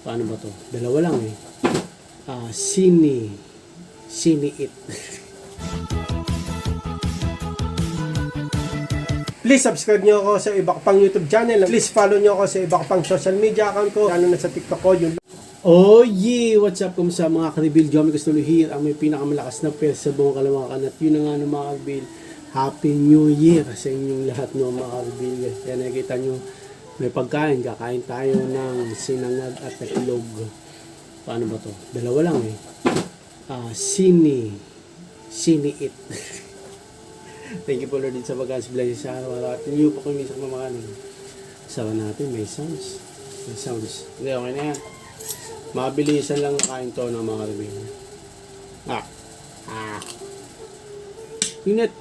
Paano ba to? Dalawa lang eh. Sini it. Please subscribe nyo ako sa iba ko pang YouTube channel. Please follow nyo ako sa iba ko pang social media account ko. Lalo na sa TikTok ko. Oh yeah! What's up? Kumusta mga ka-reveal? Jomi Castulo here. Ang may pinakamalakas na pesa sa buong kalamakan. At yun na nga mga ka-reveal. Happy New Year sa inyong lahat no mga ka-reveal. Kaya nakikita nyo may pagkain. Kakain tayo ng sinangag at itlog. Paano ba to? Dalawa lang eh. Sini it. Thank you po Lord din sa pagkakas. Bless sa araw-araw. At niyo po kami sa mamakanin. Sawa natin. May sounds. Hindi, okay na yan. Mabilisan lang kain to ng mga review. Init.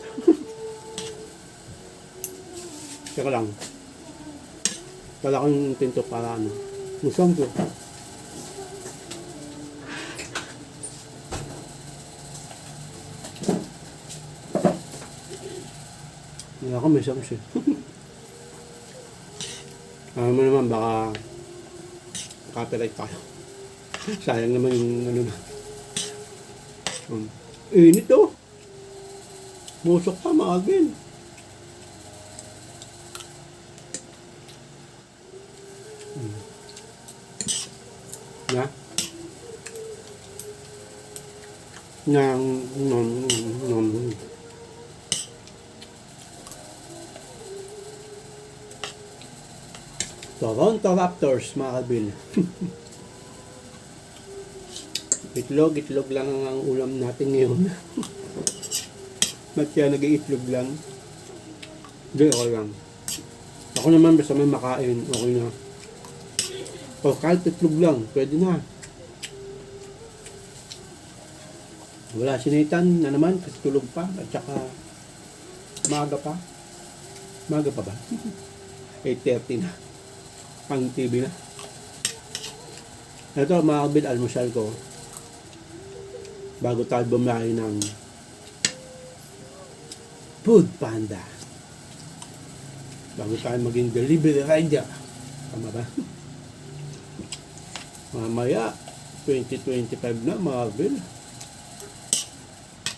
Teka lang. Kala ko yung tinto para ano. Musang ko. Hindi ako may sounds eh. Alam mo naman baka copyright tayo. Sayang naman yung ano na. Init oh. Musok pa maagin. Na? Toronto Raptors, mga kabil. Itlog lang ang ulam natin ngayon. Ba't kaya nag-iitlog lang? Hindi, okay lang. Ako naman, basta may makain, okay na. O kahit itlog lang, pwede na. Wala si Nathan na naman, kasi tulog pa, at saka maaga pa. Maaga pa ba? 8:30 na. Pang TV na. Ito, mga kabil, almusal ko. Bago tayo bumiyahe ng Food Panda. Bago tayo maging delivery rider. Tama ba? Mamaya, 2025 na, mga kabil.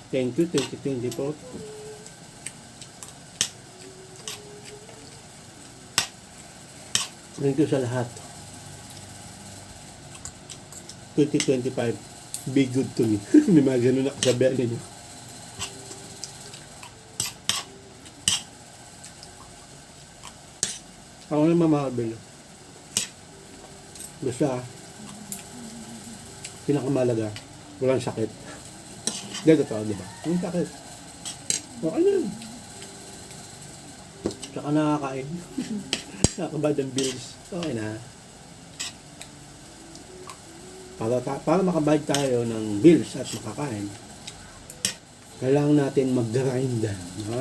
Thank you, 2024. Thank you sa lahat. 2025, be good to me. May mga ganun na kasabihan ninyo. Ako naman mga kabilo. Basta, pinakamalaga, walang sakit. Hindi, totoo, diba? Walang sakit. Okay na. Tsaka nakakain. Nakakabad ang bills. Okay na. Para makabayad tayo ng bills at makakain, kailangan natin mag-grind. No?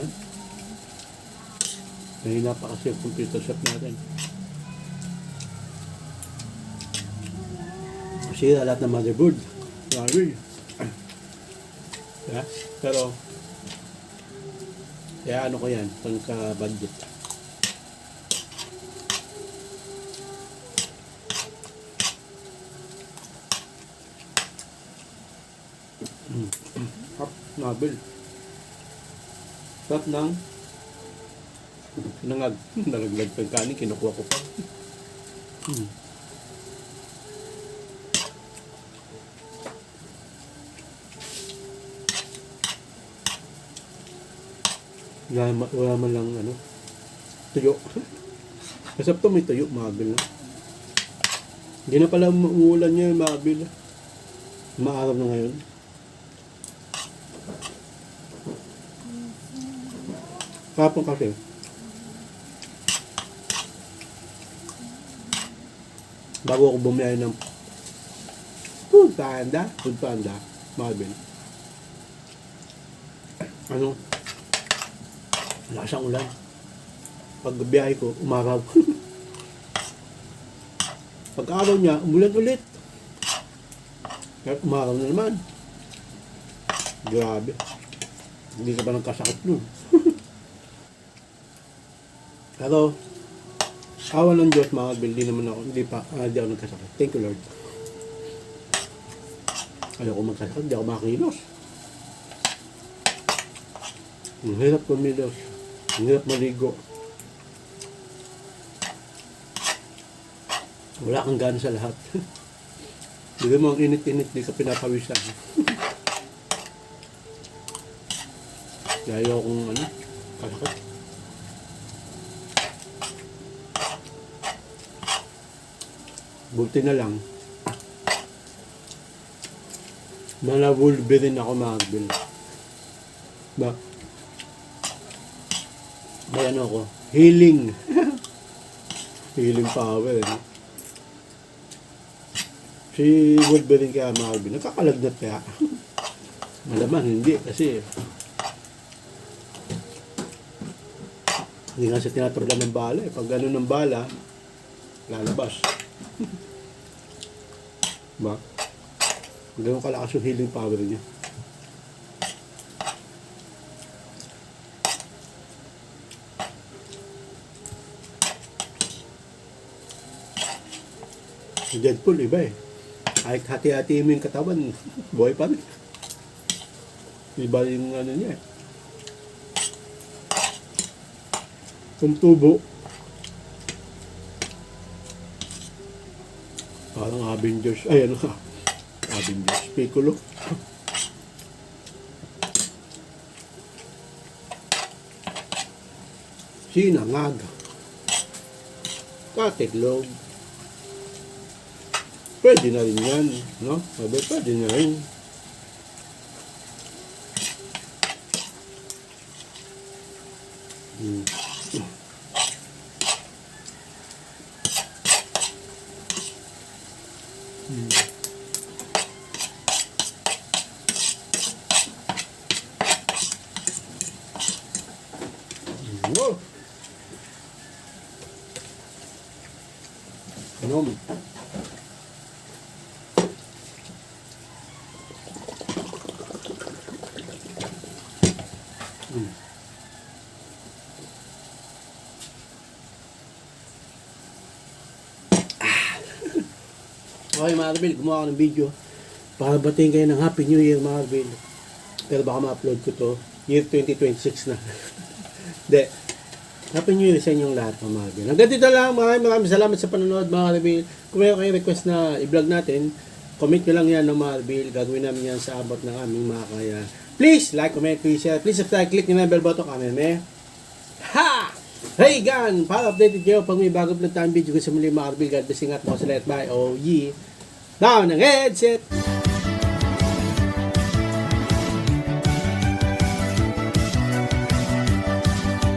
May napakasip computer shop natin. Masira lahat ng motherboard. Marvel. Yeah? Pero, kaya ano ko yan, pagka-budget. Nabel. Sarap ng nangag. Nalaglag pa yung kanin, kinukuha ko pa. Wala man lang ano, tuyo. Kasap to may tuyo, mabil na. Hindi na pala umuulan niya yung mabil. Maaraw na ngayon. Kapon kasi. Bago ako bumiyay ng Food Panda, Marvin. Ano? Lakas ang ulan. Pag biyahe ko, umaraw. Pag-araw niya, umulan ulit. Kaya umaraw na naman. Grabe. Hindi ka ba nagkasakit nun? Pero, Awa ng Diyos, mga Bill, hindi ako nagkasakit. Thank you, Lord. Ayoko magkasakit, hindi ako makilos. Ang hirap kumilos. Ang hirap maligo. Wala kang gana sa lahat. Hindi mo ang init-init, di ka pinapawisan. Kaya ayokong kasakit. Buti na lang. Wolverine ako, mga Bill. May ako, healing. Healing power, Si Wolverine kaya, mga Bill, nakakalagnat kaya. Malaman, hindi, kasi hindi nga siya tinaturlan ng bala. Pag gano'n ng bala, lalabas. Gano'n kalakas yung healing power niya. Si Deadpool, iba Kahit hati-hati mo yung katawan, buhay pa rin. Iba yung niya Kung tubo. Parang Avengers. Avengers. Piccolo. Sinangag. Katiglog. Pwede na rin yan. No? Pwede na rin. Wow. Nom. Okay, mga Bill, gumawa ako ng video para batiin kayo ng Happy New Year, mga Bill. Pero baka ma-upload ko to year 2026 na. Hindi. Happy New Year sa inyong lahat, mga Bill. Hanggang dito lang, maraming salamat sa panonood, mga Bill. Kung mayroon kayong request na i-vlog natin, comment nyo lang yan, mga Bill. Gagawin namin yan sa abot ng aming mga kaya. Please like, comment, please share, please subscribe, click nyo na bell button, kamen, Ha! Hey, gan! Para updated kayo pag may bago vlog tayong video ko sa muli, mga Bill. God bless, ingat mo sa lahat. Bye. Oh, yeah. Down ng headset!